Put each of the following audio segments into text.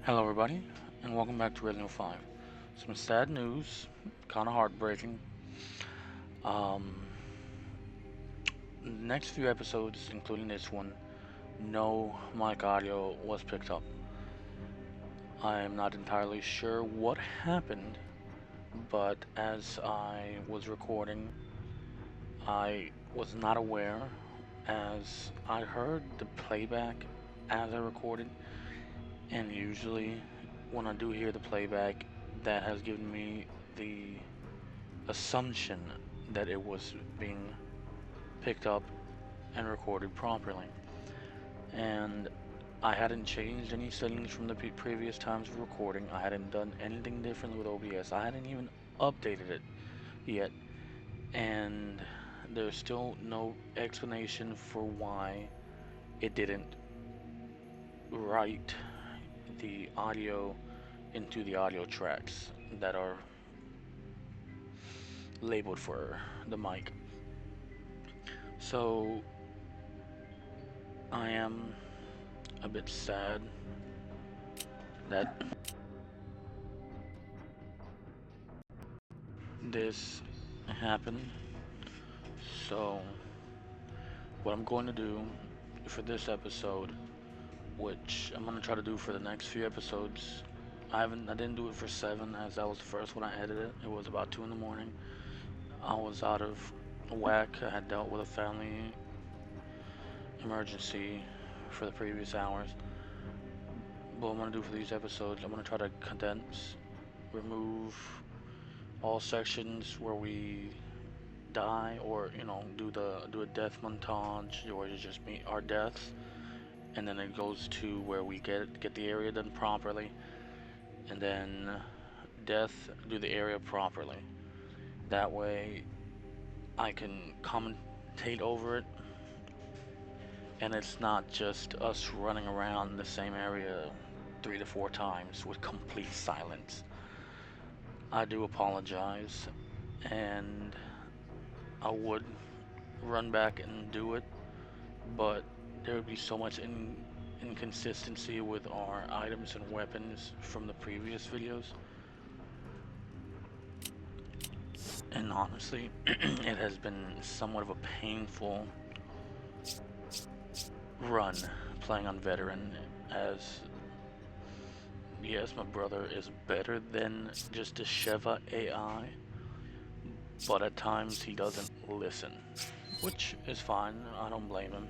Hello, everybody, and welcome back to Resident Evil 5. Some sad news, kind of heartbreaking. Um, Next few episodes, including this one, no mic audio was picked up. I am not entirely sure what happened, but as I was recording, I was not aware as I heard the playback as I recorded, and usually when I do hear the playback, that has given me the assumption that it was being picked up and recorded properly. And I hadn't changed any settings from the previous times of recording. I hadn't done anything different with OBS. I hadn't even updated it yet. And there's still no explanation for why it didn't write the audio into the audio tracks that are labeled for the mic. So I am a bit sad that this happened. So what I'm going to do for this episode, which I'm going to try to do for the next few episodes, I didn't do it for 7 as that was the first one I edited. It was about 2 in the morning. I was out of whack. I had dealt with a family emergency for the previous hours. What I'm going to do for these episodes, I'm going to try to condense, remove all sections where we die, or do a death montage, or just meet our deaths, and then it goes to where we get the area done properly, and then death, do the area properly. That way I can commentate over it, and it's not just us running around the same area 3 to 4 times with complete silence. I do apologize, and I would run back and do it, but there would be so much inconsistency with our items and weapons from the previous videos. And honestly, it has been somewhat of a painful run playing on veteran, as yes, my brother is better than just a Sheva AI, but at times he doesn't listen, which is fine. I don't blame him.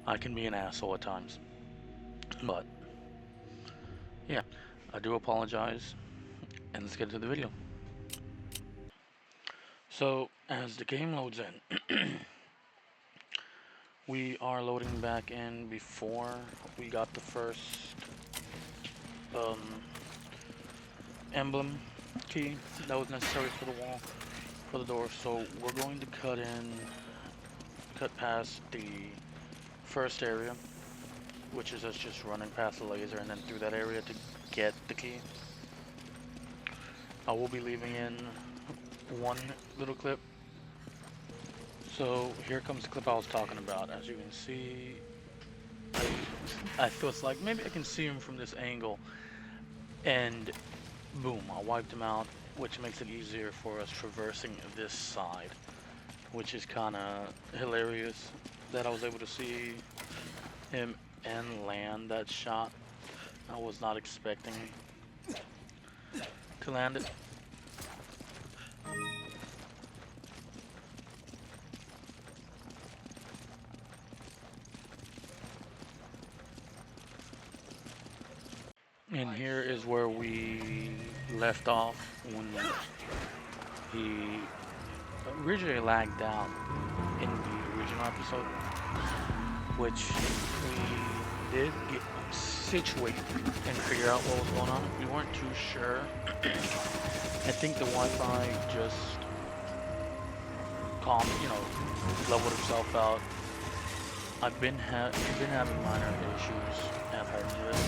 I can be an asshole at times, but yeah, I do apologize, and let's get into the video. So as the game loads in, we are loading back in before we got the first um, emblem key that was necessary for the wall, for the door. So we're going to cut past the first area, which is us just running past the laser and then through that area to get the key. I will be leaving in one little clip. So here comes the clip I was talking about. As you can see, I feel like maybe I can see him from this angle, and boom, I wiped him out, which makes it easier for us traversing this side, which is kind of hilarious that I was able to see him and land that shot. I was not expecting to land it. And here is where we left off when he originally lagged out in the original episode, which we did get situated and figure out what was going on. We weren't too sure. I think the Wi-Fi just leveled itself out. I've been having minor issues at home with it.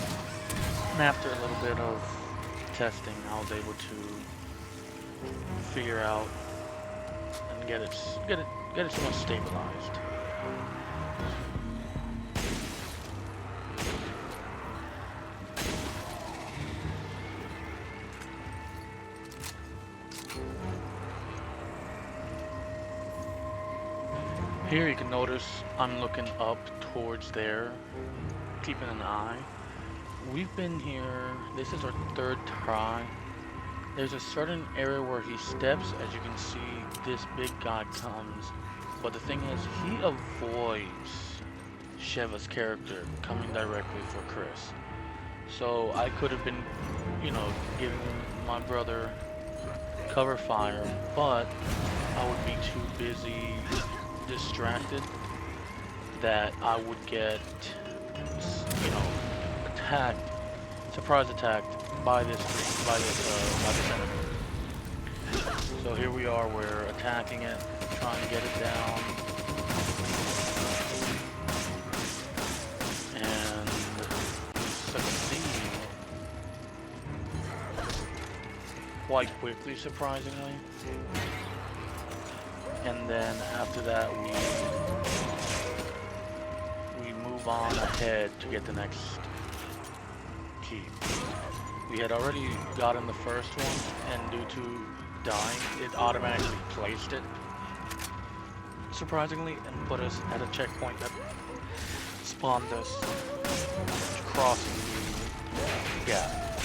And after a little bit of testing, I was able to figure out and get it somewhat stabilized. Here you can notice I'm looking up towards there, keeping an eye. We've been here, this is our third try. There's a certain area where he steps, as you can see, this big guy comes. But the thing is, he avoids Sheva's character coming directly for Chris. So I could have been, you know, giving my brother cover fire, but I would be too busy distracted that I would get, you know, attacked, surprise attacked by this enemy. So here we are, we're attacking it, trying to get it down, and succeed quite quickly, surprisingly. And then after that, we move on ahead to get the next key. We had already gotten the first one, and due to dying, it automatically placed it, surprisingly, and put us at a checkpoint that spawned us crossing the gap.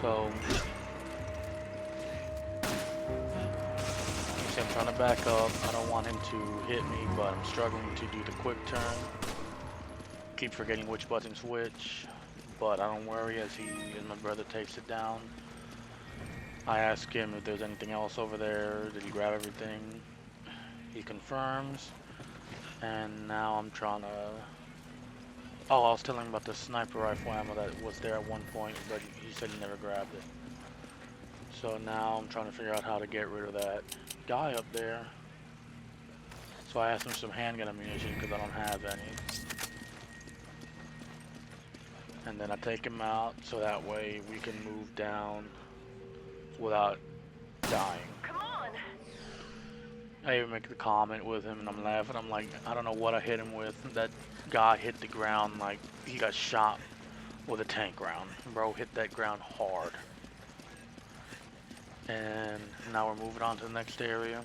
So, I'm trying to back up. I don't want him to hit me, but I'm struggling to do the quick turn. Keep forgetting which button's which, but I don't worry as my brother takes it down. I ask him if there's anything else over there. Did he grab everything? He confirms. And now I'm trying to... Oh, I was telling him about the sniper rifle ammo that was there at one point, but he said he never grabbed it. So now I'm trying to figure out how to get rid of that guy up there. So I asked him some handgun ammunition because I don't have any. And then I take him out so that way we can move down without dying. Come on. I even make the comment with him and I'm laughing. I'm like, I don't know what I hit him with. That guy hit the ground like he got shot with a tank round. Bro hit that ground hard. And now we're moving on to the next area.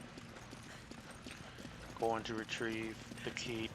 Going to retrieve the key.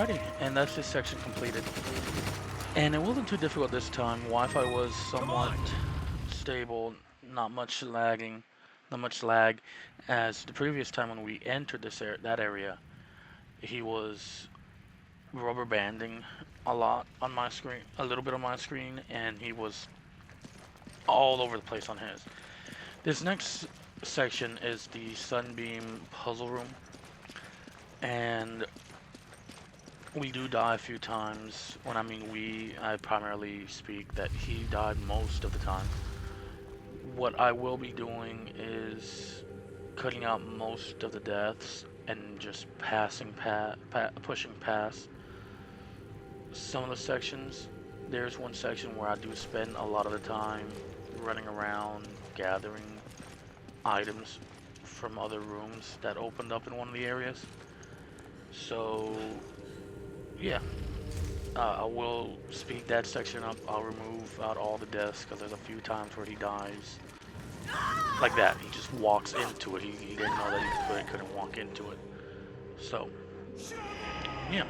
Alrighty, and that's this section completed. And it wasn't too difficult this time. Wi-Fi was somewhat stable, not much lagging, not much lag, as the previous time when we entered that area, he was rubber banding a lot on my screen, a little bit on my screen, and he was all over the place on his. This next section is the Sunbeam puzzle room, and we do die a few times. When I mean we, I primarily speak that he died most of the time. What I will be doing is cutting out most of the deaths and just pushing past some of the sections. There's one section where I do spend a lot of the time running around gathering items from other rooms that opened up in one of the areas. So yeah, I will speed that section up. I'll remove out all the deaths because there's a few times where he dies like that. He just walks into it. He didn't know that he couldn't walk into it. So yeah.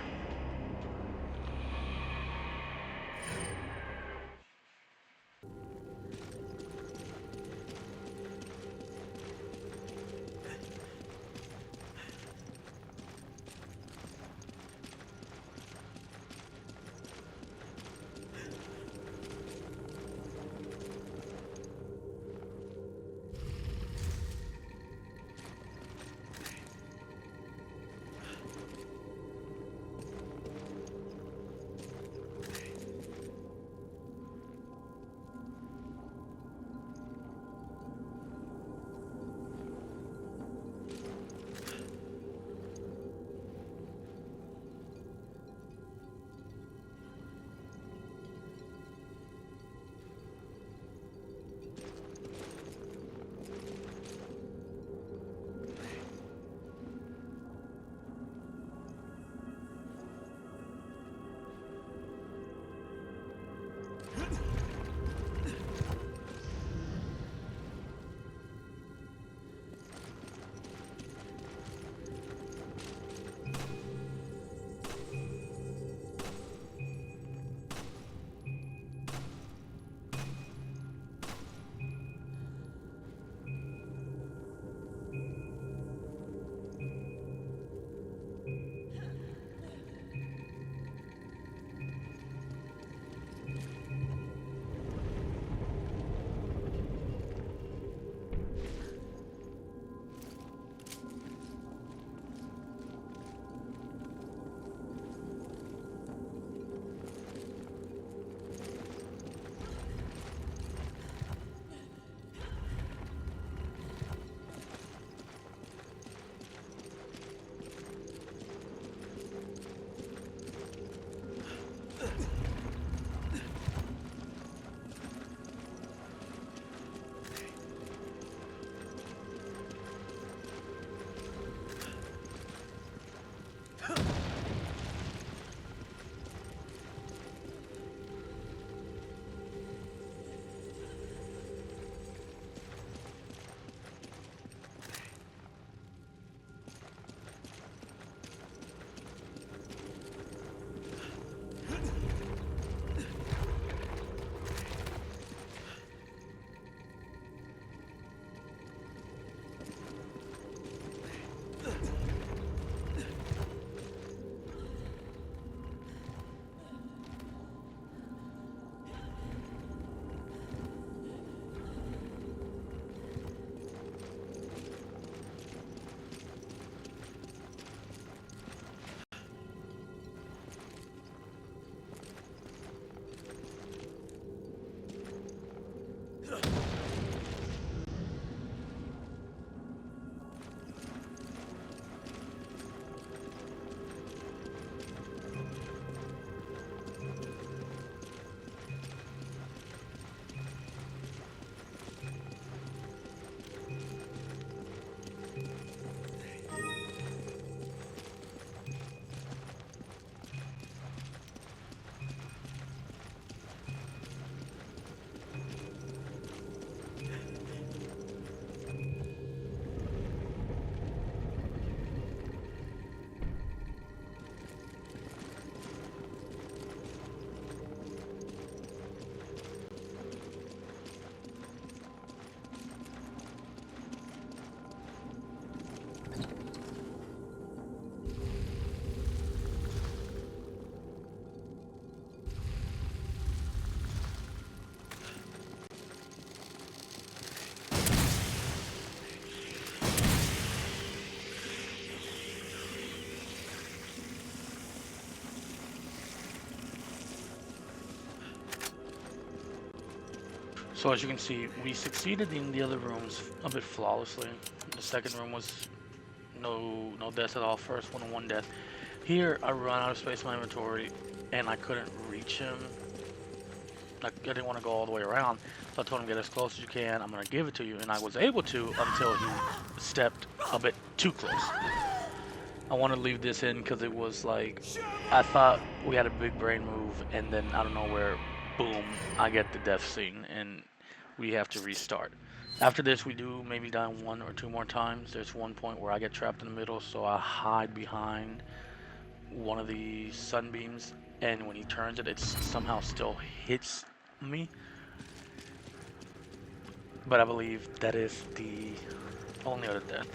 So as you can see, we succeeded in the other rooms a bit flawlessly. The second room was no deaths at all. First one death. Here I run out of space in my inventory and I couldn't reach him. I didn't want to go all the way around, so I told him, get as close as you can, I'm going to give it to you, and I was able to until he stepped a bit too close. I want to leave this in because it was like, I thought we had a big brain move, and then out of nowhere, boom, I get the death scene, and we have to restart. After this, we do maybe die 1 or 2 more times. There's one point where I get trapped in the middle, so I hide behind one of the sunbeams, and when he turns it, it somehow still hits me. But I believe that is the only other death.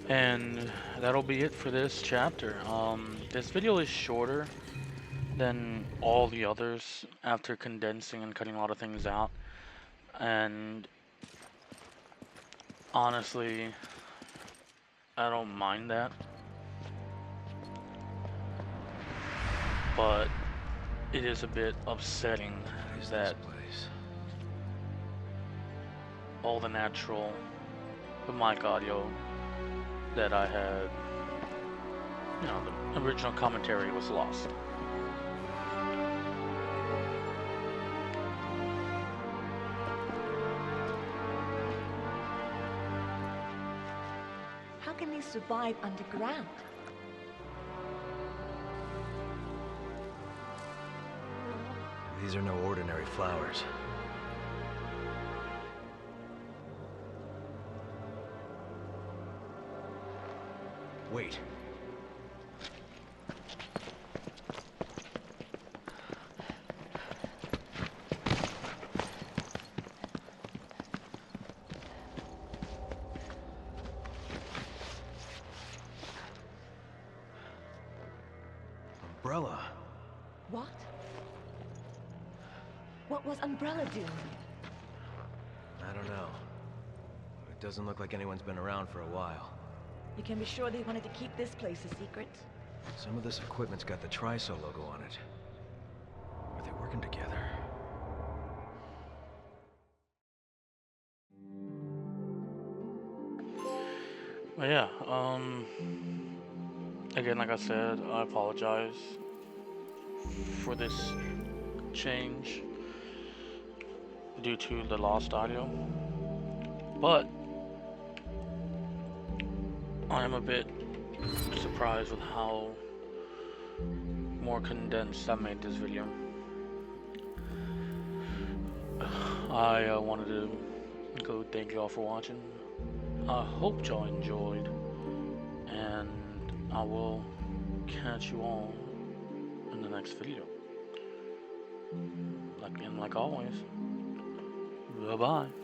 And that'll be it for this chapter. This video is shorter than all the others after condensing and cutting a lot of things out. And honestly, I don't mind that. But it is a bit upsetting that all the natural mic audio that I had. You know, the original commentary was lost. How can they survive underground? These are no ordinary flowers. Wait. Umbrella. What? What was Umbrella doing? I don't know. But it doesn't look like anyone's been around for a while. You can be sure they wanted to keep this place a secret. Some of this equipment's got the Tricell logo on it. Are they working together? But yeah, again, like I said, I apologize for this change due to the lost audio, but I am a bit surprised with how more condensed I made this video. I wanted to go thank you all for watching. I hope y'all enjoyed, and I will catch you all in the next video. Like always, bye bye.